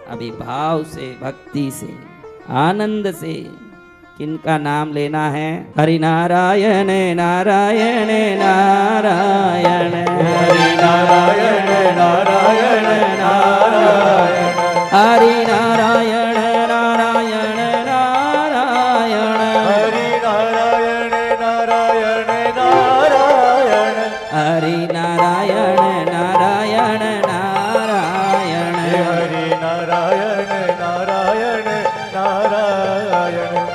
अभी भाव से, भक्ति से, आनंद से किनका नाम लेना है? हरि नारायण नारायण नारायण, हरि नारायण नारायण नारायण, हरि नारायण नारायण नारायण, हरि नारायण नारायण नारायण, हरि नारायण नारायण नारायण, हरि नारायण नारायण नारायण।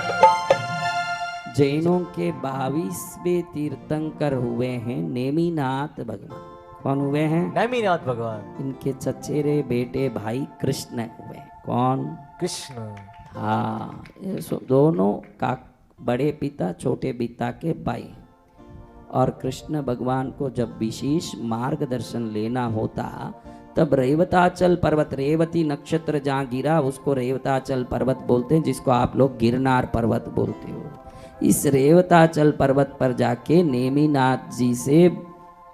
जैनों के 22वें तीर्थंकर हुए हैं नेमिनाथ भगवान। कौन हुए हैं? नेमिनाथ भगवान। इनके चचेरे बेटे भाई कृष्ण हुए। कौन? कृष्ण। हाँ, दोनों का बड़े पिता छोटे पिता के भाई। और कृष्ण भगवान को जब विशेष मार्गदर्शन लेना होता तब रेवताचल पर्वत, रेवती नक्षत्र जहाँ गिरा उसको रेवताचल पर्वत बोलते हैं, जिसको आप लोग गिरनार पर्वत बोलते हो। इस रेवताचल पर्वत पर जाके नेमिनाथ जी से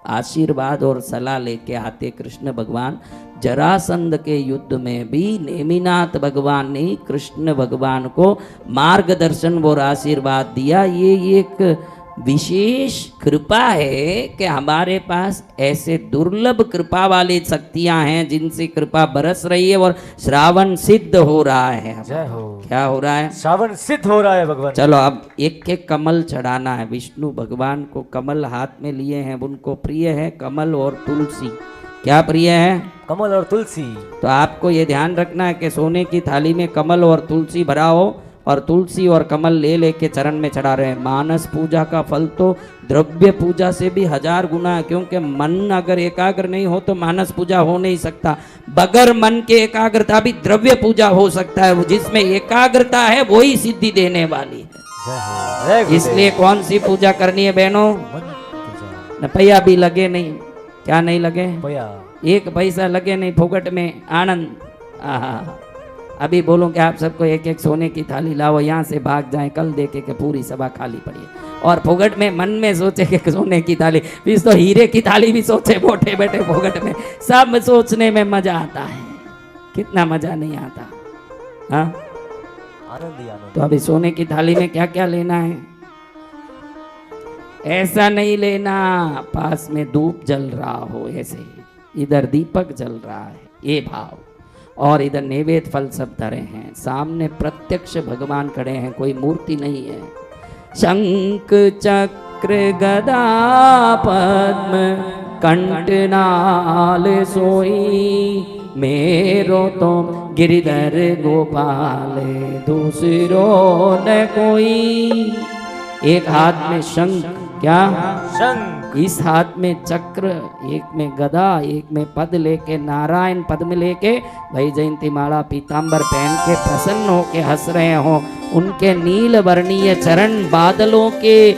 आशीर्वाद और सलाह लेके आते कृष्ण भगवान। जरासंध के युद्ध में भी नेमिनाथ भगवान ने कृष्ण भगवान को मार्गदर्शन और आशीर्वाद दिया। ये एक विशेष कृपा है कि हमारे पास ऐसे दुर्लभ कृपा वाली शक्तियां हैं जिनसे कृपा बरस रही है और श्रावण सिद्ध हो रहा है। जय हो। क्या हो रहा है? श्रावण सिद्ध हो रहा है भगवान। चलो अब एक एक कमल चढ़ाना है। विष्णु भगवान को कमल हाथ में लिए हैं, उनको प्रिय है कमल और तुलसी। क्या प्रिय है? कमल और तुलसी। तो आपको ये ध्यान रखना है कि सोने की थाली में कमल और तुलसी भरा हो और तुलसी और कमल ले लेके चरण में चढ़ा रहे हैं। मानस पूजा का फल तो द्रव्य पूजा से भी 1000 गुना है, क्योंकि मन अगर एकाग्र नहीं हो तो मानस पूजा हो नहीं सकता। बगैर मन के एकाग्रता भी द्रव्य पूजा हो सकता है। जिसमें एकाग्रता है वही सिद्धि देने वाली है। इसलिए कौन सी पूजा करनी है बहनों? पैया भी लगे नहीं। क्या नहीं लगे? एक पैसा लगे नहीं, फोकट में आनंद। आहा, अभी बोलूं कि आप सबको एक एक सोने की थाली लाओ, यहाँ से भाग जाएं, कल देखे कि पूरी सभा खाली पड़ी है। और फोगट में मन में सोचे कि सोने की थाली, फिर तो हीरे की थाली भी सोचे बैठे बैठे फोगट में। सब सोचने में मजा आता है, कितना मजा नहीं आता। हाँ, आनंद ही आनंद। तो अभी सोने की थाली में क्या क्या लेना है? ऐसा नहीं लेना पास में धूप जल रहा हो, ऐसे इधर दीपक जल रहा है, ये भाव। और इधर नैवेद्य फल सब धरे हैं, सामने प्रत्यक्ष भगवान खड़े हैं, कोई मूर्ति नहीं है। शंख चक्र गदा पद्म कंठनाल सोई, मेरो तो गिरिधर गोपाल दूसरो न कोई। एक हाथ में शंख, क्या शंख, इस हाथ में चक्र, एक में गदा, एक में पद लेके, नारायण पद में लेके भाई जयंती माला पीतांबर पहन के प्रसन्न होके हंस रहे हो। उनके नील वर्णीय चरण बादलों के,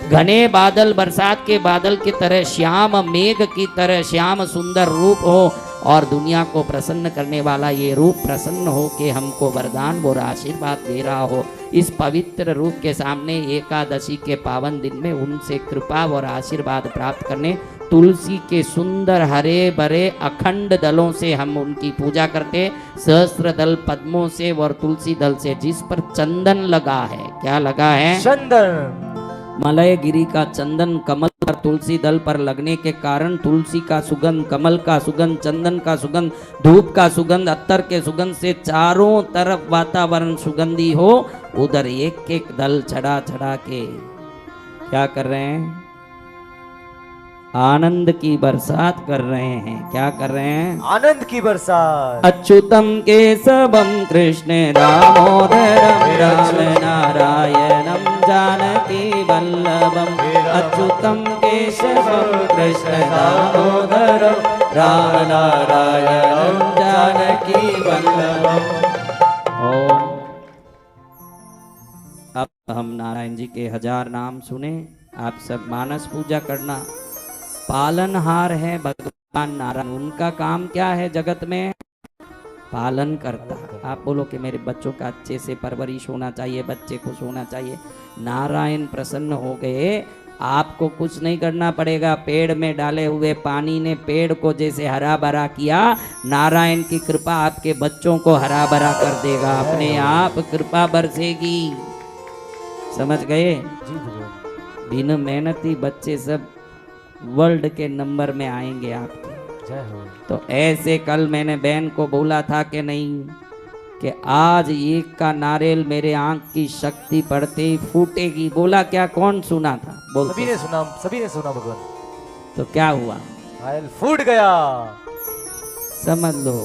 घने बादल, बरसात के बादल की तरह, श्याम मेघ की तरह श्याम सुंदर रूप हो और दुनिया को प्रसन्न करने वाला ये रूप प्रसन्न हो के हमको वरदान और आशीर्वाद दे रहा हो। इस पवित्र रूप के सामने एकादशी के पावन दिन में उनसे कृपा और आशीर्वाद प्राप्त करने तुलसी के सुंदर हरे भरे अखंड दलों से हम उनकी पूजा करते, सहस्त्र दल पद्मों से और तुलसी दल से, जिस पर चंदन लगा है। क्या लगा है? चंदन। मलयगिरी का चंदन कमल पर तुलसी दल पर लगने के कारण तुलसी का सुगंध, कमल का सुगंध, चंदन का सुगंध, धूप का सुगंध, अत्तर के सुगंध से चारों तरफ वातावरण सुगंधी हो। उधर एक एक दल चढ़ा चढ़ा के क्या कर रहे हैं? आनंद की बरसात कर रहे हैं। क्या कर रहे हैं? आनंद की बरसात। अच्युतम केशवम कृष्ण दामोदरम राम नारायणम जानकी वल्लभम, अच्युतम केशवम कृष्ण दामोदरम राम नारायणम जानकी वल्लभम। ओम। अब हम नारायण जी के 1000 नाम सुने। आप सब मानस पूजा करना। पालनहार है भगवान नारायण। उनका काम क्या है जगत में? पालन करता। आप बोलो कि मेरे बच्चों का अच्छे से परवरिश होना चाहिए, बच्चे खुश होना चाहिए। नारायण प्रसन्न हो गए आपको कुछ नहीं करना पड़ेगा। पेड़ में डाले हुए पानी ने पेड़ को जैसे हरा भरा किया, नारायण की कृपा आपके बच्चों को हरा भरा कर देगा। अपने आप कृपा बरसेगी। समझ गए? जी भगवान। बिन मेहनती बच्चे सब वर्ल्ड के नंबर में आएंगे आपके। जय हो। तो ऐसे कल मैंने बहन को बोला था कि नहीं, कि आज एक का नारियल मेरे आंख की शक्ति पड़ते ही फूटेगी। बोला क्या? कौन सुना था? बोल। सभी ने सुना भगवान। तो क्या हुआ? नारियल फूट गया। समझ लो,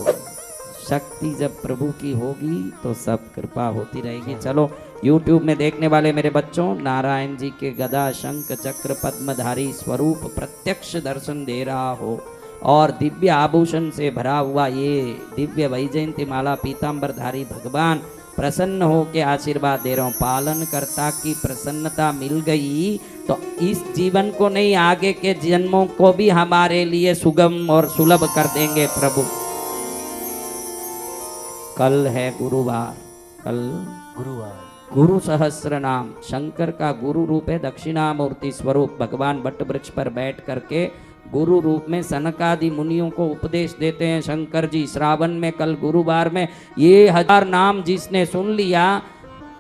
शक्ति जब प्रभु की होगी तो सब कृपा होती रहेगी। चलो YouTube में देखने वाले मेरे बच्चों, नारायण जी के गदा शंख चक्र पद्मधारी स्वरूप प्रत्यक्ष दर्शन दे रहा हो और दिव्य आभूषण से भरा हुआ ये दिव्य वैजयंती माला पीतांबरधारी भगवान प्रसन्न हो के आशीर्वाद दे रहा हूँ। पालन कर्ता की प्रसन्नता मिल गई तो इस जीवन को नहीं, आगे के जन्मों को भी हमारे लिए सुगम और सुलभ कर देंगे प्रभु। कल है गुरुवार, कल गुरुवार। गुरु सहस्त्र नाम, शंकर का गुरु रूप है, दक्षिणामूर्ति स्वरूप भगवान वट वृक्ष पर बैठ करके गुरु रूप में सनकादि मुनियों को उपदेश देते हैं शंकर जी। श्रावण में कल गुरुवार में ये 1000 नाम जिसने सुन लिया,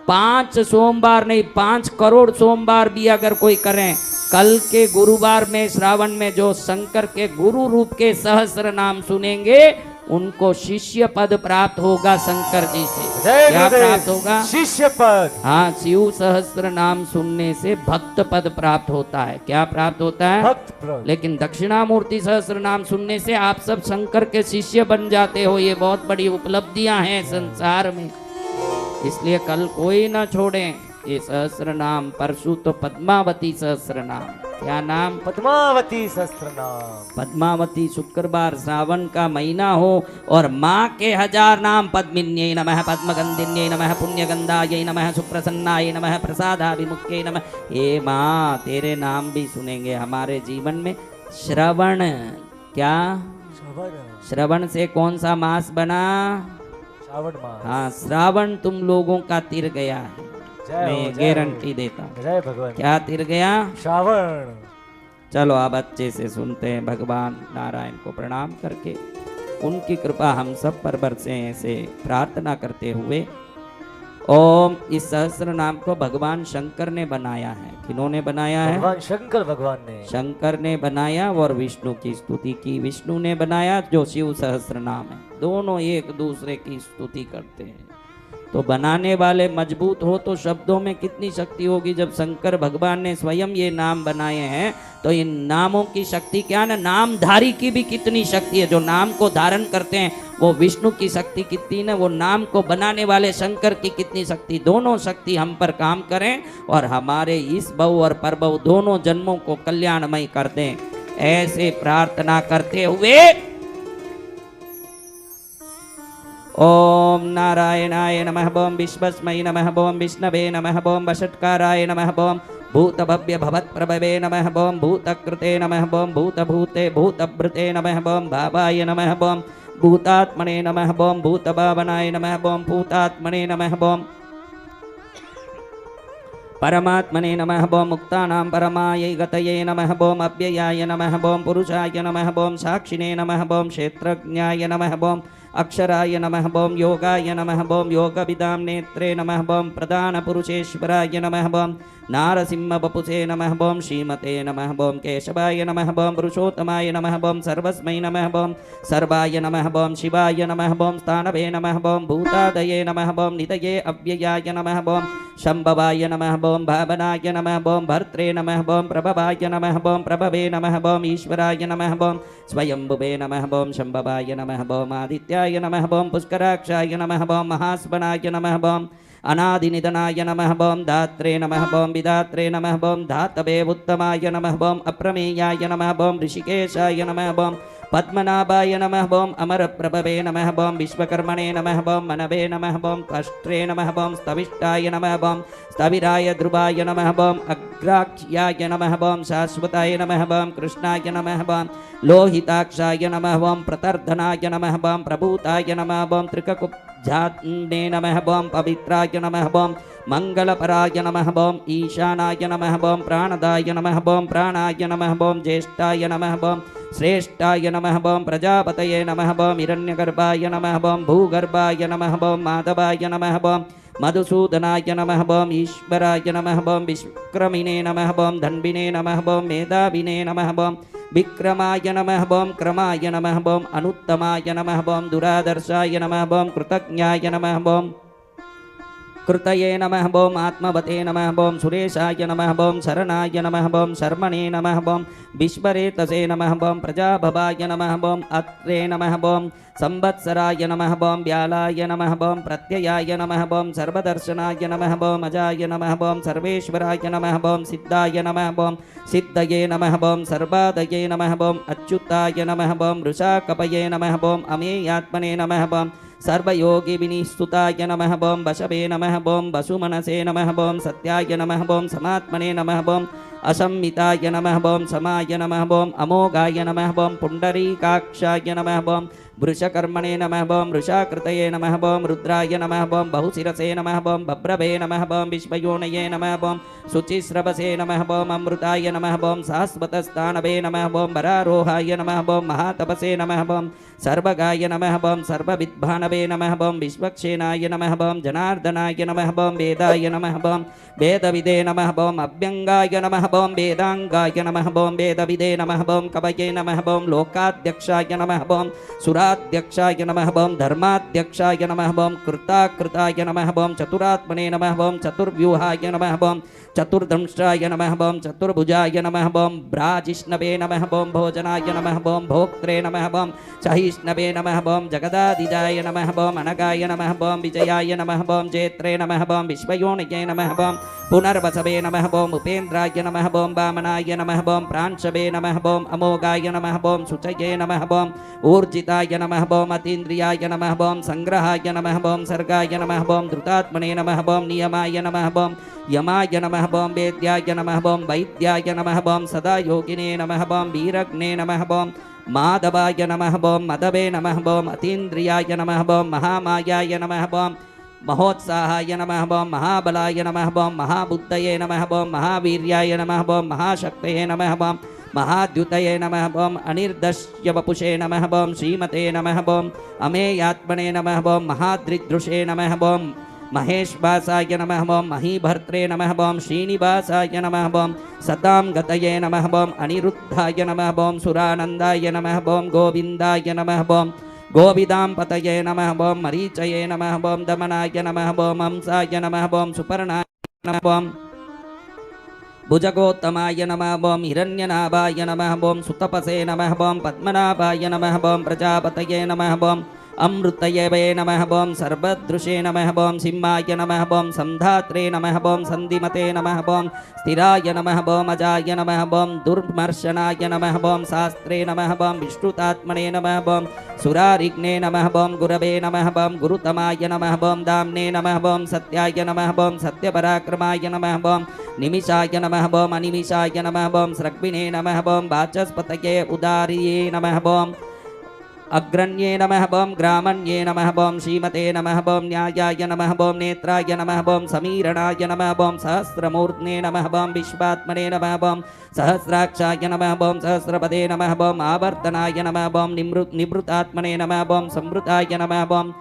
5 सोमवार नहीं 5 करोड़ सोमवार भी अगर कोई करें, कल के गुरुवार में श्रावण में जो शंकर के गुरु रूप के सहस्त्र नाम सुनेंगे उनको शिष्य पद प्राप्त होगा शंकर जी से। क्या प्राप्त होगा? शिष्य पद। हाँ, शिव सहस्त्र नाम सुनने से भक्त पद प्राप्त होता है। क्या प्राप्त होता है? भक्त पद। लेकिन दक्षिणामूर्ति सहस्त्र नाम सुनने से आप सब शंकर के शिष्य बन जाते हो। ये बहुत बड़ी उपलब्धियां हैं संसार में, इसलिए कल कोई ना छोड़ें ये सहस्त्र नाम। परसों तो पद्मावती सहस्त्र नाम। क्या नाम? पद्मावती सहस्त्र नाम। पद्मावती, शुक्रवार, श्रावण का महीना हो और माँ के 1000 नाम। पद्मिन्यै नमः, पद्मगंधिन्यै नमः, पुण्यगंधायै नमः, सुप्रसन्नायै नमः, प्रसादाभिमुख्यै नमः। हे माँ, तेरे नाम भी सुनेंगे हमारे जीवन में। श्रवण, क्या श्रवण से कौन सा मास बना? श्रावण मास। हाँ, श्रावण तुम लोगों का तिर गया है, मैं गारंटी देता हूँ। जय भगवान। क्या तिर गया? श्रावण। चलो अब अच्छे से सुनते हैं। भगवान नारायण को प्रणाम करके उनकी कृपा हम सब पर बरसे, ऐसे प्रार्थना करते हुए। ओम, इस सहस्त्र नाम को भगवान शंकर ने बनाया है। किन्होंने बनाया है? भगवान शंकर भगवान ने। शंकर ने बनाया और विष्णु की स्तुति की। विष्णु ने बनाया जो शिव सहस्त्र नाम है। दोनों एक दूसरे की स्तुति करते हैं। तो बनाने वाले मजबूत हो तो शब्दों में कितनी शक्ति होगी। जब शंकर भगवान ने स्वयं ये नाम बनाए हैं तो इन नामों की शक्ति क्या ना, नामधारी की भी कितनी शक्ति है। जो नाम को धारण करते हैं वो विष्णु की शक्ति कितनी ना, वो नाम को बनाने वाले शंकर की कितनी शक्ति। दोनों शक्ति हम पर काम करें और हमारे इस भव और परभव दोनों जन्मों को कल्याणमय कर दें, ऐसे प्रार्थना करते हुए ओम नारायणाय नमः, ओम विश्वस्मै नमः, ओम विष्णवे नमः, ओम वषट्काराय नमः, ओम भूतभव्य भवत्प्रभवे नमः, ओम भूतकृते नमः, ओम भूतभूते भूतभृते नमः, ओम भावाय नमः, ओम भूतात्मने नमः, ओम भूतभावनाय नमः, ओम भूतात्मने नमः, ओम परमात्मने नमः, ओम मुक्तानां परमायै गतये नमः, ओम अव्ययाय नमः, ओम पुरुषाय नमः, ओम साक्षिणे नमः, ओम क्षेत्रज्ञाय नमः, ओम अक्षराय नमः, ओम योगाय नमः, ओम योगविदां नेत्रे नमः, ओम प्रधान पुरुषेश्वराय नमः, ओम नारसिंह बपुषे नमः, ओम श्रीमते नमः, ओम केशवाय नमः, ओम पुरुषोत्तमाय नमः, ओम सर्वस्मै नमः, ओम सर्वाय नमः, ओम शिवाय नमः, ओम स्थानवे नमः, ओम भूतादये नमः, ओम निधये अव्ययाय नमः, ओम शंभवाय नमः, ओम भावनाय नमः, ओम भर्त्रे नमः, ओम प्रभवाय नमः, ओम प्रभवे नमः, ओम ईश्वराय नमः, ओम स्वयंभुवे नमः, ओम शंभवाय नमः, ओम आदित्याय नमः, ओम पुष्कराक्षाय नमः, ओम महास्वनाय नमः, ओम अनादिनिधनाय नमः, ओम धात्रे नमः, ओम विधात्रे नमः, ओम धातवे उत्तमाय नमः, ओम अप्रमेयाय नमः, ओम ऋषिकेशाय नमः, ओम पद्मनाभाय नमः, ओम अमरप्रभवे नमः, ओम विश्वकर्मणे नमः, ओम मनवे नमः, ओम कष्ट्रे नमः, ओम स्तविष्टाय नमः, ओम स्थविराय ध्रुवाय नमः, ओम अग्राक्ष्याय नमः, ओम शाश्वताय नमः, ओम कृष्णाय नमः, ओम लोहिताक्षाय नमः, ओम प्रतर्धनाय नमः, ओम प्रभूताय नमः, ओम आध्यात्मे नमः बम पवित्राय नमः बम मंगलपराय नमः बम ईशानाय नमः बम प्राणदाय नमः बम प्राणाय नमः बम ज्येष्ठाय नमः बम श्रेष्ठाय नमः बम प्रजापतये नमः बम हिरण्यगर्भाय नमः बम भूगर्भाय नमः बम माधवाय नमः बम मधुसूदनाय नमः बम ईश्वराय नमः बम विश्वक्रमिणे नमः बम धन्विने नमः बम मेधाविने नमः बम विक्रमाय नमः बम क्रमाय नमः बम अनुत्तमाय नमः बम दुरादर्शाय नमः बम कृतज्ञाय नमः बम कृतये नमः बम आत्मवते नमः बम सुरेशाय नमः बम शरणाय नमः बम शर्मणे नमः बम विश्वरेतसे नमः बम प्रजाभवाय नमः बम अत्रे नमः बम संवत्सराय नमः बम व्यालाय नमः बम प्रत्ययाय नमः बम सर्वदर्शनाय नमः बम अजाय नमः बम सर्वेश्वराय नमः बम सिद्धाय नमः बम सिद्धये नमः बम सर्वादये नमः बम अच्युताय नमः बम वृषाकपये नमः बम अमेयात्मने नमः बम सर्वयोगी विनिस्तुताय नमः बम वशवे नमः बम वसुमनसे नमः बम सत्याय नमः बम समात्मने नमः बम असंमिताय नमः बम समाय नमः बम अमोघाय नमः बम पुंडरीकाक्षाय नमः बम वृषकर्मणे नमः बम वृषाकृतये नमः बम रुद्राय नमः बम बहुशिरसे नमः बम बभ्रवे नमः बम विश्वयोनये नमः बम शुचिस्रवसे नमः बम अमृताय नमः बम शाश्वतस्थानवे नमः बम वरारोहाय नमः बम महातपसे नमः बम सर्वगाय नमः बम सर्वविद्भानवे नमः बम विश्वक्षेनाय नमः बम जनार्दनाय नमः बम वेदाय नमः बम वेदविदे नमः बम अभ्यंगाय नमः बम वेदांगाय नमः बम वेदविदे नमः बम कवये नमः बम लोकाध्यक्षाय नमः बम सुराध्यक्षाय नमः बम धर्माध्यक्षाय नमः बम कृताकृताय नमः बम चतुरात्मने नमः बम चतुर्व्यूहाय नमः बम चतुर्दंष्ट्राय नमः बम चतुर्भुजाय नमः बम ब्राजिष्णवे नमः बम भोजनाय नमः बम भोक्त्रे नमः बम सहिष्णवे नमः बम जगदादिजाय नमः बम अनगाय नमः बम विजयाय नमः बम जेत्रे नमः बम विश्वयोनये नमः बम पुनर्वसवे नमः बम उपेन्द्राय नमः बम वामनाय नमः बम प्रांशवे नमः बम अमोघाय नमः बम शुचये नमः बम ऊर्जिताय नमः बम अतीन्द्रियाय नमः बम संग्रहाय नमः बम सर्गाय नमः बम धृतात्मने नमः बम नियमाय नमः बम यमाय नमः बम वेद्याय नमः बम वैद्याय नमः बम सदा योगिने नमः बम वीरग्ने नमः बम माधवाय नमः बम मदवे नमः बम अतीन्द्रियाय नमः बम महामायाय नमः बम महोत्साहाय नमः बम महाबलाय नमः बम महाबुद्धये नमः बम महावीर्याय नमः बम महाशक्तये नमः बम महाद्युतये नमः बम अनिर्दश्य वपुषे नमः बम श्रीमते नमः बम अमेयात्मने नमः बम महाद्रिदृशे नमः बम महेश्वासाय नमः बम महीभर्त्रे नमः बम श्रीनिवासाय नमः बम सतां गतये नमः बम अनिरुद्धाय नमः बम सुरानन्दाय नमः बम गोविन्दाय नमः बम गोविदाम्पतये नमः बम मरीचये नमः बम दमनाय नमः बम हंसाय नमः बम सुपर्णाय नमः बम भुजगोत्तमाय नमः बम हिरण्यनाभाय नमः बम सुतपसे नमः बम पद्मनाभाय नमः बम प्रजापतये नमः बम अमृतये नमः बम सर्वदृशे नमः बम सिंहाय नमः बम संधात्रे नमः बम संधिमते नमः बम स्थिराय नमः बम अजाय नमः बम दुर्मर्शनाय नमः बम शास्त्रे नमः बम विष्णुतात्मने नमः बम सुरारिग्ने नमः बम गुरवे नमः बम गुरुतमाय नमः बम दाम्ने नमः बम सत्याय नमः बम सत्यपराक्रमाय नमः बम निमिषाय नमः बम अनिमिषाय नमः बम स्रग्विणे नमः बम वाचस्पतये उदार्ये नमः बम अग्रण्ये नमः बम ग्रामण्ये नमः बम श्रीमते नमः बम न्यायाय नमः बम नेत्राय नमः बम समीरणाय नमः बम सहस्रमूर्ध्ने नमः बम विश्वात्मने नमः बम सहस्राक्षाय नमः बम सहस्रपदे नमः बम आवर्तनाय नमः बम निवृतात्मने नमः बम संवृताय नमः बम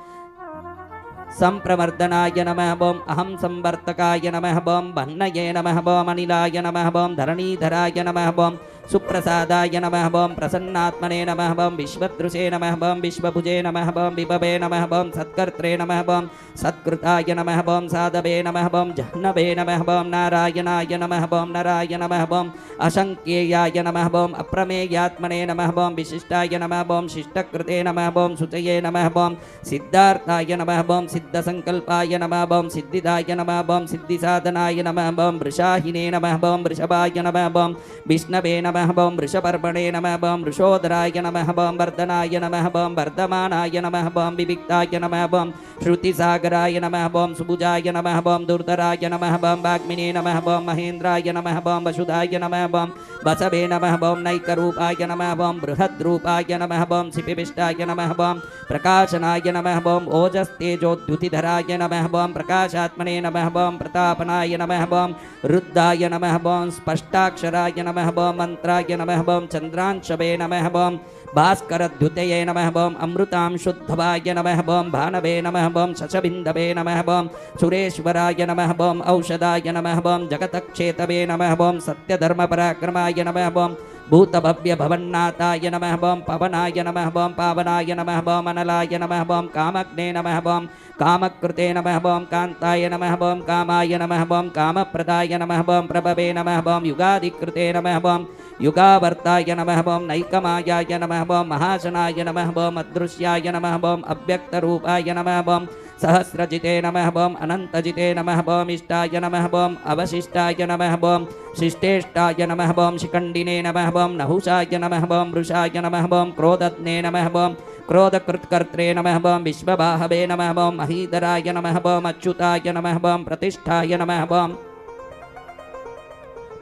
संप्रवर्धनाय नमः बम अहं संवर्तकाय नमः बम भन्नये नमः बम अनिलाय नमः बम धरणीधराय नमः बम सुप्रसादाय नमः बम प्रसन्नात्मने नमः बम विश्वदृशे नमः बम विश्वभुजे नमः बम विभवे नमः बम सत्कर्त्रे नमः बम सत्कृताय नमः बम साधवे नमः बम जह्नवे नमः बम नारायणाय नमः बम नराय नमः बम असंख्येयाय नमः बम अप्रमेयात्मने नमः बम विशिष्टाय नमः बम शिष्टकृते नमः बम सुचये नमः बम सिद्धार्थाय नमः बम सिद्धसंकल्पाय नमः बम सिद्धिदाय नमः बम सिद्धिसाधनाय नमः बम वृषाहिने नमः बम वृषभाय नमः बम विष्णवे नमः बम वृषपर्वणे नमः बम वृषोदराय नमः बम वर्धनाय नमः बम वर्धमानाय नमः बम विविक्ताय नमः बम श्रुतिसागराय नमः बम सुभुजाय नमः बम दुर्धराय नमः बम वाग्मिने नमः बम महेन्द्राय नमः बम वसुधाय नमः बम बसवे नमः बम नैकरूपाय नमः बम बृहद्रूपाय नमः बम शिपिविष्टाय नमः बम प्रकाशनाय नमः बम ओजस्तेजोद्युतिधराय नमः बम प्रकाशात्मने नमः बम प्रतापनाय नमः बम रुद्राय नमः बम स्पष्टाक्षराय नमः बम मंत्राय नमः बम चंद्रांशवे नमः बम भास्करद्युतये नमः बम अमृतांशुद्धवाय नमः बम भानवे नमः बम शशबिन्दवे नमः बम सुरेश्वराय नमः बम औषधाय नमः बम जगतक्षेतवे नमः बम सत्यधर्मपराक्रमाय नमः बम भूतभव्य भवन्नाथाय नमः बम पवनाय नमः बम पावनाय नमः बम अनलाय नमः बम कामग्ने नमः बम कामकृते नमः बम कान्ताय नमः बम कामाय नमः बम कामप्रदाय नमः बम प्रभवे नमः बम युगाधिकृते नमः बम युगावर्ताय नमः बम नैकमायाय नमः बम महाशनाय नमः बम अदृश्याय नमः बम अव्यक्तरूपाय नमः बम सहस्रजिते नमः बम अनन्तजिते नमः बम इष्टाय नमः बम अवशिष्टाय नमः बम शिष्टेष्टाय नमः बम शिखण्डिने नमः बम नहुषाय नमः बम वृषाय नमः बम क्रोधज्ञे नमः बम क्रोधकृत्कर्त्रे नमः बम विश्वबाहवे नमः बम महीधराय नमः बम अच्युताय नमः बम प्रतिष्ठाय नमः बम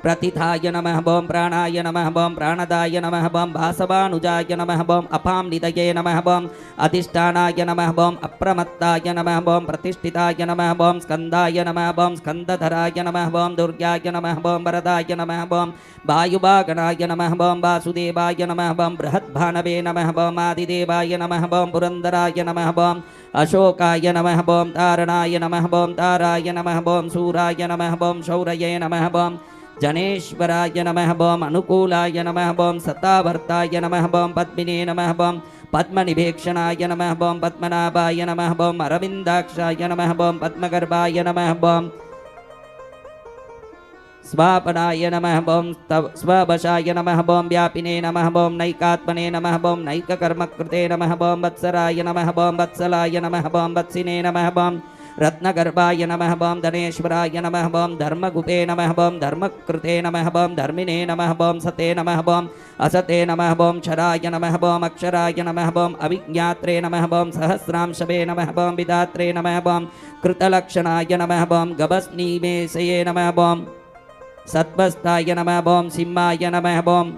प्रतिथाय नमः बम प्राणाय नमः बम प्राणदाय नमः बम भासवानुजाय नमः बम अपां निधये नमः बम अधिष्ठानाय नमः बम अप्रमत्ताय नमः बम प्रतिष्ठिताय नमः बम स्कन्दाय नमः बम स्कन्दधराय नमः बम दुर्गाय नमः बम वरदाय नमः बम वायुवागणाय नमः बम वासुदेवाय नमः बम बृहद्भानवे नमः बम आदिदेवाय नमः बम पुरन्दराय नमः बम अशोकाय नमः बम तारणाय नमः बम ताराय नमः बम सूराय नमः बम शौरये नमः बम जनेश्वराय नमः बम अनुकूलाय नमः बम सतावर्ताय नमः बम पद्मिने नमः बम पद्मनिभेक्षणाय नमः बम पद्मनाभाय नमः बम अरविन्दाक्षाय नमः बम पद्मगर्भाय नमः बम स्वापनाय नमः बम स्ववशाय नमः बम व्यापिने नमः बम नैकात्मने नमः बम नैककर्मकृते नमः बम वत्सराय नमः बम वत्सलाय नमः बम वत्सिने नमः बम रत्नगर्भाय नमः बम धनेश्वराय नमः बम धर्मगुपे नमः बम धर्मकृते नमः बम धर्मिणे नमः बम सते नमः बम असते नमः बम क्षराय नमः बम अक्षराय नमः बम अविज्ञात्रे नमः बम सहस्रांशवे नमः बम विधात्रे नमः बम कृतलक्षणाय नमः बम गभस्नीमेशये नमः बम सत्वस्ताय नमः बम सिंहाय नमः बम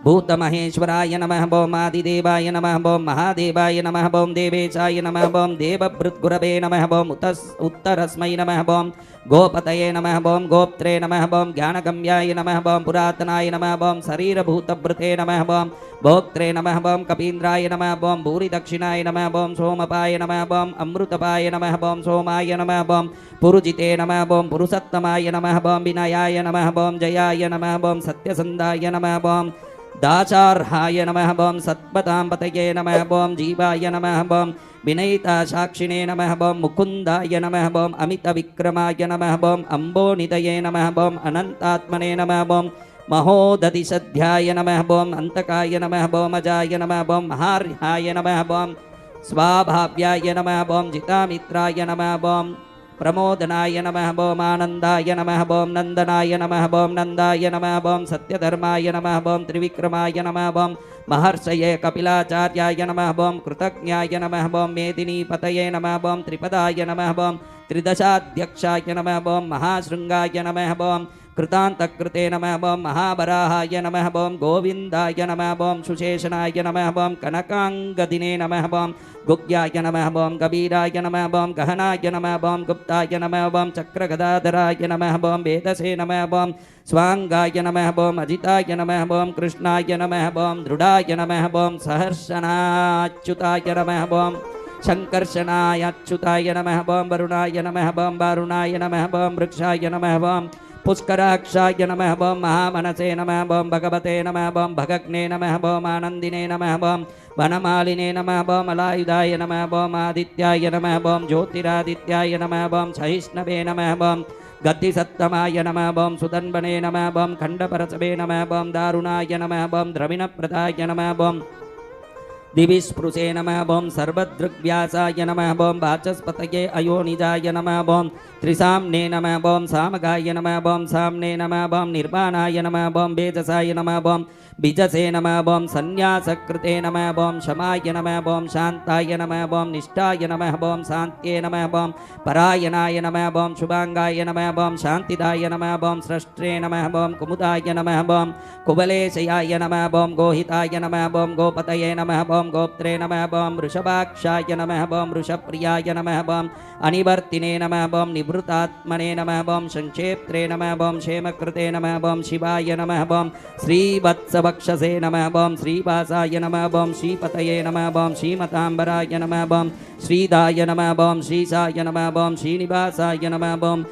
भूतमहेश्वराय नमः बम आदिदेवाय नमः बम महादेवाय नमः बम देवेशाय नमः बम देवभृद्गुरवे नमः बम उत्तरस्मै नमः बम गोपतये नमः बम गोप्त्रे नमः बम ज्ञानगम्याय नमः बम पुरातनाय नमः बम शरीरभूतभृते नमः बम भोक्त्रे नमः बम कपीन्द्राय नमः बम भूरिदक्षिणाय नमः बम सोमपाय नमः बम अमृतपाय नमः बम सोमाय नमः बम पुरुजिते नमः बम पुरुषोत्तमाय नमः बम विनयाय नमः बम जयाय नमः बम सत्यसन्धाय नमः बम दाचार्हाय नमः बम सत्पतांपतये नमः बम जीवाय नमः बम विनयिता साक्षिणे नमः बम मुकुन्दाय नमः बम अमितविक्रमाय नमः बम अम्बोनिधये नमः बम अनन्तात्मने नमः बम महोदधिसध्याय नमः बम अन्तकाय नमः बम अजाय नमः बम महार्हाय नमः बम स्वाभाव्याय नमः बम जितामित्राय नमः बम प्रमोदनाय नमः बम आनन्दाय नमः बम नन्दनाय नमः बम नन्दाय नमः बम सत्यधर्माय नमः बम त्रिविक्रमाय नमः बम महर्षये कपिलाचार्याय नमः बम कृतज्ञाय नमः बम मेदिनीपतये नमः बम त्रिपदाय नमः बम त्रिदशाध्यक्षाय नमः बम महाशृङ्गाय नमः बम कृतान्तकृते नमः बम महावराहाय नमः बम गोविन्दाय नमः बम सुशेषणाय नमः बम कनकाङ्गदिने नमः बम गुग्याय नमः बम कबीराय नमः बम गहनाय नमः बम गुप्ताय नमः बम चक्रगदाधराय नमः बम वेदसे नमः बम स्वाङ्गाय नमः बम अजिताय नमः बम कृष्णाय नमः बम दृढाय नमः बम सहर्षणाच्युताय नमः बम शङ्कर्षणाय अच्युताय नमः बम वरुणाय नमः बम वारुणाय नमः बम वृक्षाय नमः बम पुष्कराक्षाय नमः बम महामनसे नमः बम भगवते नमः बम भगग्ने नमः बम आनन्दिने नमः बम वनमालिने नमः बम अलायुधाय नमः बम आदित्याय नमः बम ज्योतिरादित्याय नमः बम सहिष्णवे नमः बम गतिसत्तमाय नमः बम सुदन्वने नमः बम खण्डपरसवे नमः बम दारुणाय नमः बम द्रविणप्रदाय नमः बम दिविस्पृशे नमः बम सर्वदृग्व्यासाय नमः बम वाचस्पतये अयोनिजाय नमः बम त्रिसाम्ने नमः बम सामगाय नमः बम साम्ने नमः बम निर्वाणाय नमः बम वेजसाय नमः बम बीजसे नमः बम संन्यासकृते नमः बम क्षमाय नमः बम शांताय नमः बम निष्ठाय नमः बम शांत्ये नमः बम परायणाय नमः बम शुभांगाय नमः बम शांतिदाय नमः बम सृष्ट्रे नमः बम कुमुदाय नमः बम कुबलेशयाय नमः बम गोहिताय नमः बम गोपतये नमः बम गोप्त्रे नमः बम वृषभाक्षाय नमः बम वृषप्रियाय नमः बम अनिवर्तिने नमः बम निवृतात्मने नमः बम संक्षेप्त्रे नमः बम क्षेमकृते नमः बम शिवाय नमः बम श्रीवत्सवक्षसे नमः बम श्रीवासाय नमः बम श्रीपतये नमः बम श्रीमतांबराय नमः बम श्रीदाय नमः बम श्रीशाय नमः बम श्रीनिवासाय नमः बम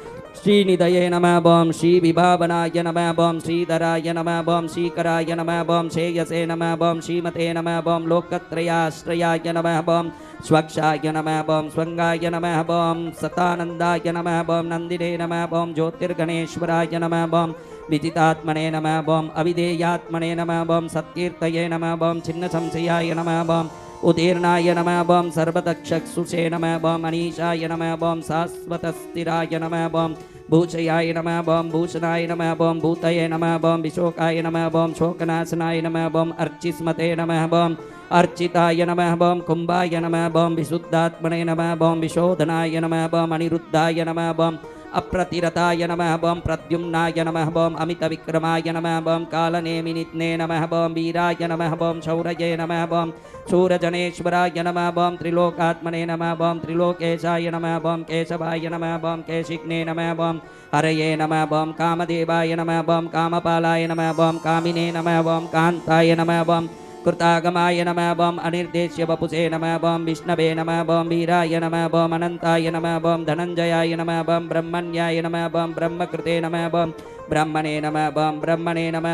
श्रीनिधये नमः बम श्रीविभावनाय नमः बम श्रीधराय नमः बम श्रीकराय नमः बम श्रेयसे नमः बम श्रीमते नमः बम लोकत्रयाश्रयाय नमः बम स्वक्षाय नमः बम स्वंगाय नमः बम सतानंदाय नमः बम नंदिने नमः बम ज्योतिर्गणेश्वराय नमः बम विदितात्मने नमः बम अविधेयात्मने नमः बम सत्कीर्तये नमः बम छिन्न संशयाय नमः बम उदीर्णाय नमः बम सर्वदक्षसुषे नमः बम अनीशाय नमः बम शाश्वतस्थिराय नमः बम भूषयाय नमः बम भूषणाय नमः बम भूतये नमः बम विशोकाय नमः बम शोकनाशनाय नमः बम अर्चिस्मते नमः बम अर्चिताय नमः बम कुंभाय नमः बम विशुद्धात्मने नमः बम विशोधनाय नमः बम अनिरुद्धाय नमः बम अप्रतिरताय नमः बम प्रद्युम्नाय नमः बम अमितविक्रमाय नमः बम कालनेमिनित्ने नमः बम वीराय नमः बम शौरये नमः बम शूरजनेश्वराय नमः बम त्रिलोकात्मने नमः बम त्रिलोकेशाय नमः बम केशवाय नमः बम केशिग्ने नमः बम हरये नमः बम कामदेवाय नमः बम कामपालाय नमः बम कामिने नमः बम कान्ताय नमः बम कृतागमाय नमः बम अनिर्देश्य वपुषे नमः बम विष्णवे नमः बम वीराय नमः बम अनंताय नमः बम धनंजयाय नमः बम ब्रह्मण्याय नमः बम ब्रह्मकृते नमः बम ब्रह्मणे नमः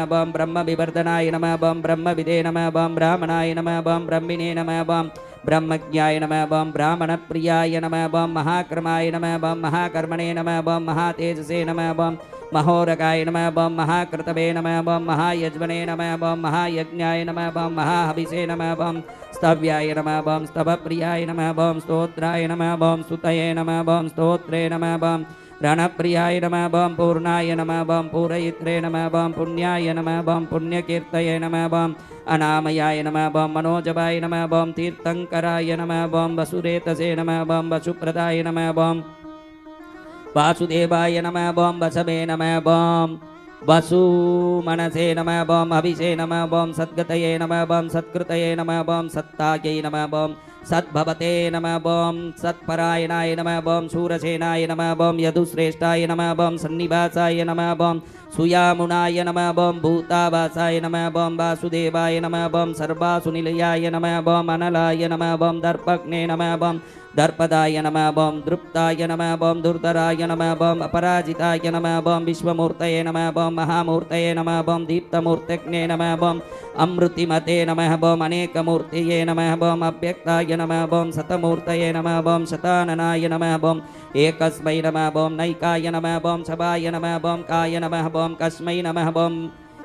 बम ब्रह्म विवर्धनाय नमः बम ब्रह्मविदे नमः बम ब्राह्मणाय नमः बम ब्रह्मिणे नमः बम ब्रह्मज्ञाय नमः बम ब्राह्मणप्रियाय नमः बम महाक्रमाय नमः बम महाकर्मणे नमः बम महातेजसे नमः बम महोरगाय नमः बम महाकृतवे नमः बम महायज्वने नमः बम महायज्ञाय नमः बम महाहविषे नमः बम स्तव्याय नमः बम स्तवप्रियाय नमः बम स्तोत्राय नमः बम स्तुतये नमः बम स्तोत्रे नमः बम रणप्रियाय नमः बम पूर्णाय नमः बम पूरयित्रे नमः बम पुण्याय नमः बम पुण्यकीर्तये नमः बम अनामयाय नमः बम मनोजवाय नमः बम तीर्थंकराय नमः बम वसुरेतसे नमः बम वसुप्रदाय नमः बम वासुदेवाय नमः बम वसवे नमः बम वसुमनसे नमः बम हविषे नमः बम सद्गतये नमः बम सत्कृतये नमः बम सत्तायै नमः बम सद्भवते नमः बम सत्परायणाय नमः बम शूरसेनाय नमः बम यदुश्रेष्ठाय नमः बम सन्निवासाय नमः बम सुयामुनाय नमः बम भूतावासाय नमः बम वासुदेवाय नमः बम सर्वासुनिलयाय नमः बम अनलाय नमः बम दर्पग्ने नमः बम दर्पदाय नमः बम दृप्ताय नमः बम दुर्धराय नमः बम अपराजिताय नमः बम विश्वमूर्तये नमः बम महामूर्तये नमः बम दीप्तमूर्तज्ञे नमः बम अमृतिमते नमः बम अनेकमूर्तये नमः बम अव्यक्ताय नमः बम शतमूर्तये नमः बम शताननाय नमः बम एकस्मै नमः बम नैकाय नमः बम शवाय नमः बम काय नमः बम कस्मै नमः बम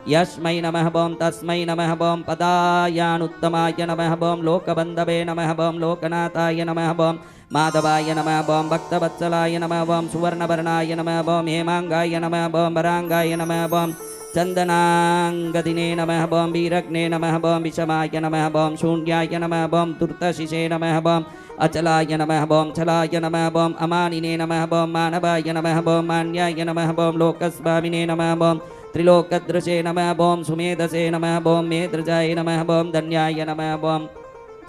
यस्मै नमः बम तस्मै नमः बम पदायानुत्तमाय नमः बम लोकबन्धवे नमः बम लोकनाथाय नमः बम माधवाय नमः बम भक्तवत्सलाय नमः बम सुवर्णवर्णाय नमः बम हेमांगाय नमः बम वरांगाय नमः बम चंदनांगदिने नमः बम वीरग्ने नमः बम विषमाय नमः बम शून्याय नमः बम दुर्तशिषे नमः बम अचलाय नमः बम चलाय नमः बम अमानिने नमः बम मानवाय नमः बम मान्याय नमः बम लोकस्वामिने नमः बम त्रिलोकदृशे नमः बम सुमेधसे नमः बम मेधृजाय नमः बम धन्याय नमः बम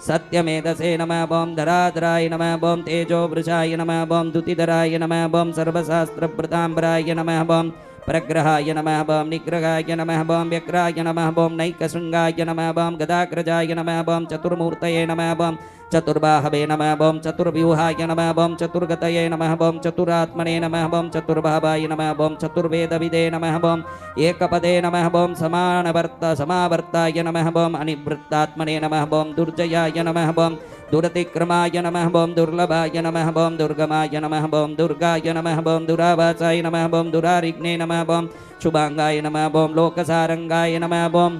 सत्यमेधसे नमः बम धराधराय नमः बम तेजोवृषाय नमः बम द्युतिधराय नमः बम सर्वशास्त्रभृताम्बराय नमः बम प्रग्रहाय नमः बम निग्रहाय नमः बम व्यक्राय नमः बम नैकशृंगाय नमः बम गदाग्रजाय नमः बम चतुर्मूर्तये नमः बम चतुर्बाहवे नमः बम चतुर्व्यूहाय नमः बम चतुर्गतये नमः बम चतुरात्मने नमः बम चतुर्भावाय नमः बम चतुर्वेदविदे नमः बम एकपदे नमः बम समावर्ताय नमः बम अनिवृत्तात्मने नमः बम दुर्जयाय नमः बम दुरतिक्रमाय नमः बम दुर्लभाय नमः बम दुर्गमाय नमः बम दुर्गाय नमः बम दुरावासाय नमः बम दुरारिग्ने नमः बम शुभांगाय नमः बम लोकसारंगाय नमः बम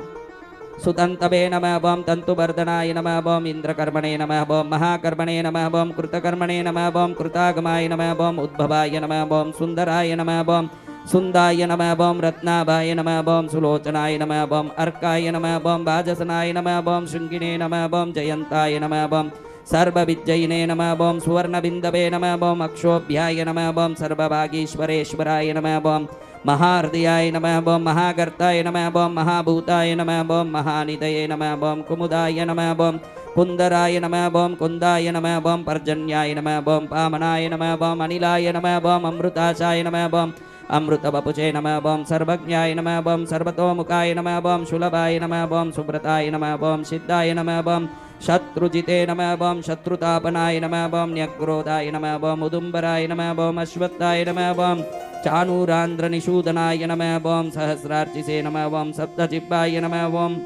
सुतंतवे नमः बम तंतुवर्धनाय नमः बम इंद्रकर्मणे नमः बम महाकर्मणे नमः बम कृतकर्मणे नमः बम कृतागमाय नमः बम उद्भवाय नमः बम सुंदराय नमः बम सुंदाय नमः बम रत्नाभाय नमः बम सुलोचनाय नमः बम अर्काय नमः बम भाजसनाय नमः बम शृंगिने नमः बम जयंताय नमः बम सर्वविजयिने नमः बम सुवर्णबिंदवे नमः बम अक्षोभ्याय नमः बम सर्वभागीश्वरेश्वराय नमः बम महाहृदयाय नमः बम महागर्ताय नमः बम महाभूताय नमः बम महानिधये नमः बम कुमुदाय नमः बम कुंदराय नमः बम कुंदाय नमः बम पर्जन्याय नमः बम पामनाय नमः बम अनिलाय नमः बम अमृताशाय नमः बम अमृतवपुषे नमः बम सर्वज्ञाय नमः बम सर्वतोमुखाय नमः बम सुलभाय नमः बम सुब्रताय नमः बम सिद्धाय नमः बम शत्रुजिते नमः बम शत्रुतापनाय नमः बम न्यक्रोधाय नमः बम उदुम्बराय नमः बम अश्वत्थाय नमः बम चाणूरांध्रनिषूदनाय नमः बम सहस्रार्चिसे नमः बम सप्तजिह्वाय नमः बम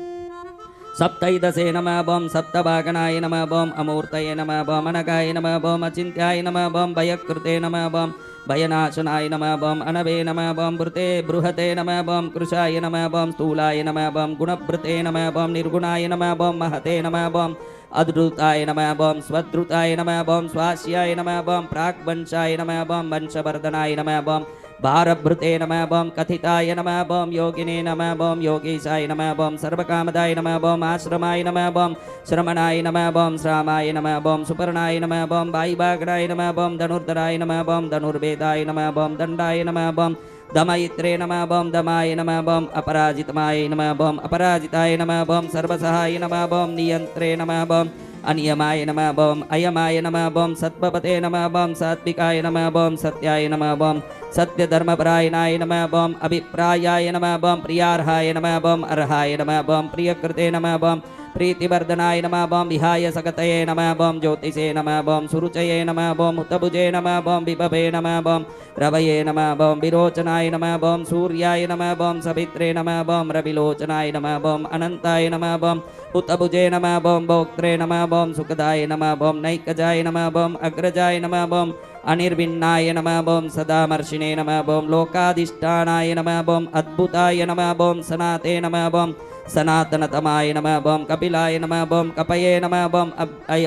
सप्तैदसे नमः बम सप्तभागनाय नमः बम अमूर्तये नमः बम अनगाय नमः बम अचिन्त्याय नमः बम भयकृते नमः बम भयनाशनाय नमः बम अनवे नमः बम वृते बृहते नमः बम कृशाय नमः बम स्थूलाय नमः बम गुणभृते नमः बम निर्गुणाय नमः बम महते नमः बम अद्रुताय नमः बम स्वद्रुताय नमः बम स्वास्याय नमः बम प्राग्वंशाय नमः बम वंशवर्धनाय नमः बम भारभृते नमः बम कथिताय नमः बम योगिने नमः बम योगीशाय नमः बम सर्वकामदाय नमः बम आश्रमाय नमः बम श्रमणाय नमः बम श्रामाय नमः बम सुपर्णाय नमः बम वायुवागणाय नमः बम धनुर्धराय नमः बम धनुर्वेदाय नमः बम दंडाय नमः बम दमयित्रे नमः बम दमाय नमः बम अपराजितमाय नमः बम अपराजिताय नमः बम सर्वसहाय नमः बम नियंत्रे नमः बम अनियमाय नमः बम अयमाय नमः बम सत्पपते नमः बम सात्विकाय नमः बम सत्याय नमः बम सत्यधर्मपरायणाय नमः बम अभिप्रायाय नमः बम प्रियार्हाय नमः बम अर्हाय नमः बम प्रियकृते नमः बम प्रीतिवर्धनाय नमः बम विहाय सकतये नमः बम ज्योतिषे नमः बम सुरुचये नमः बम उतभुजे नमः बम विभवे नमः बम रवये नमः बम विरोचनाय नमः बम सूर्याय नमः बम सवित्रे नमः बम रविलोचनाय नमः बम अनंताय नमः बम उतभुजे नमः बम भोक्त्रे नमः बम सुखदाय नमः बम नैकजाय नमः बम अग्रजाय नमः बम अनिर्विन्नाय नमः बम सदामर्शिने नमः बम लोकाधिष्ठानाय नमः बम अद्भुताय नमः बम सनाते नमः बम सनातनतमाय नमः बम कपिलाय नमः बम कपये नमः बम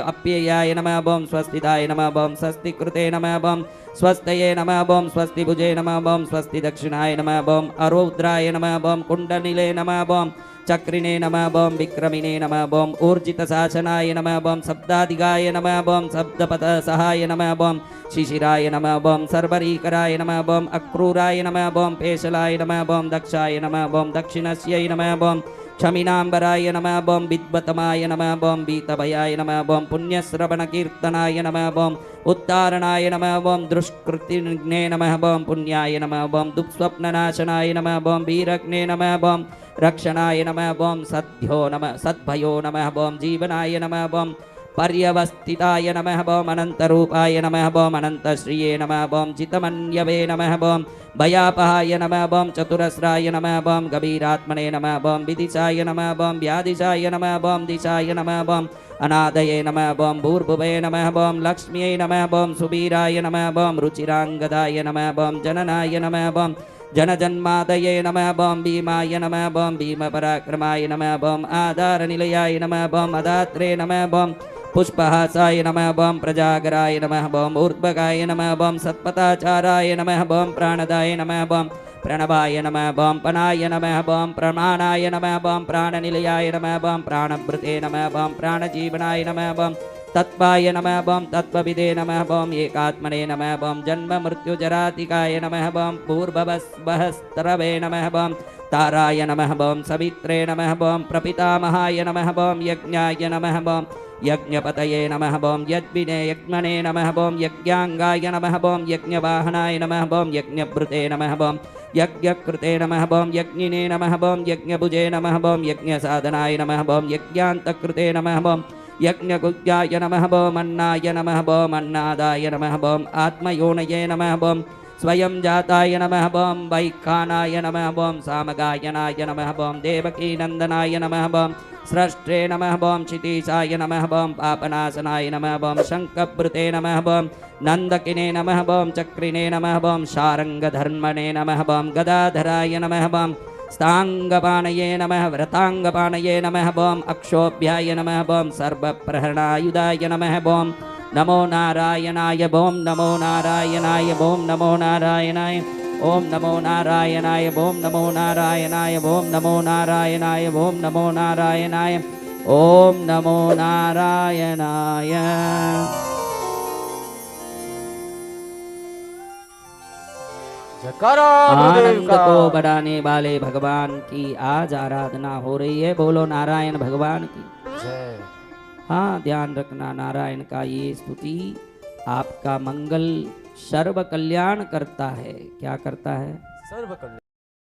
अप्ययाय नमः बम स्वस्तिदाय नमः बम स्वस्तिकृते नमः बम स्वस्तये नमः बम स्वस्तिभुजे नमः बम स्वस्ति दक्षिणाय नमः बम अरौद्राय नमः बम कुंडनिले नमः बम चक्रिणे नमः बम विक्रमिणे नमः बम ऊर्जितशासनाय नमः बम शब्दाधिगाय नमः बम शब्दपथ सहाय नमः बम शिशिराय नमः बम सर्वरीकराय नमः बम अक्रूराय नमः बम पेशलाय नमः बम दक्षाय नमः बम दक्षिणस्यै नमः बम क्षमिनांबराय नमः बम विद्वतमाय नमः बम बीतभयाय नमः बम पुण्यश्रवणकीर्तनाय नमः बम उत्तारणाय नमः बम दुष्कृतिघ्ने नमः बम पुण्याय नमः बम दुःस्वप्ननाशनाय नमः बम वीरग्ने नमः बम रक्षणाय नमः बम सद्भयो नमः बम जीवनाय नमः बम पर्यवस्थिताय नमः बम अनंतरूपाय नमः बम अनंतश्रिये नमः बम चितमन्यवे नमः बम भयापहाय नमः बम चतुरस्राय नमः बम गभीरात्मने नमः बम विदिशाय नमः बम व्यादिशाय नमः बम दिशाय नमः बम अनादये नमः बम भूर्भुवे नमः बम लक्ष्म्यै नमः बम सुबीराय नमः बम रुचिरांगदाय नमः बम जननाय नमः बम जनजन्मादये नमः बम भीमाय नमः बम भीमपराक्रमाय नमः बम आधारनिलयाय नमः बम अदात्रे नमः बम पुष्पहासाय नमः बम प्रजागराय नमः बम ऊर्ध्वगाय नमः बम सत्पथाचाराय नमः बम प्राणदाय नमः बम प्रणवाय नमः बम पनाय नमः बम प्रमाणाय नमः बम प्राणनिलयाय नमः बम प्राणभृते नमः बम प्राणजीवनाय नमः बम तत्वाय नमः बम तत्वविदे नमः बम एकात्मने नमः बम जन्म मृत्युजरातिकाय नमः बम भूर्भवस्वहस्तरवे नमः बम ताराय नमः बम सवित्रे नमः बम प्रपितामहाय नमः बम यज्ञाय नमः बम यज्ञपतये नमः बम यज्ञिने यज्ञने नमः बम यज्ञांगाय नमः बम यज्ञवाहनाय नमः बम यज्ञभृते नमः बम यज्ञकृते नमः बम यज्ञिने नमः बम यज्ञभुजे नमः बम यज्ञसाधनाय नमः बम यज्ञान्तकृते नमः बम यज्ञगुज्ञाय नमः बम अन्नाय नमः बम अन्नादाय नमः बम आत्मयोनये नमः बम स्वयं जाताय नमः बम वैखानाय नमः बम सामगायनाय नमः बम देवकीनंदनाय नमः बम स्रष्टे नमः बम क्षितीशाय नमः बम पापनाशनाय नमः बम शंखभृते नमः बम नंदकिने नमः बम चक्रिणे नमः बम शारंगधर्मणे नमः बम गदाधराय नमः बम स्तांगपाणये नमः व्रतांगपाणये नमः बम अक्षोभ्याय नमः बम सर्वप्रहरणायुधाय नमः बम नमो नारायणाय बम नमो नारायणाय बम नमो नारायणाय ओम नमो नारायणाय ओम नमो नारायणाय ओम नमो नारायणाय ओम नमो नारायणाय ओम नमो नारायणाय। जयकारा गुरुदेव आनंद का। को बढ़ाने वाले भगवान की आज आराधना हो रही है। बोलो नारायण भगवान की। जय। हाँ, ध्यान रखना, नारायण का ये स्तुति आपका मंगल सर्व कल्याण करता है। क्या करता है? सर्व कल्याण।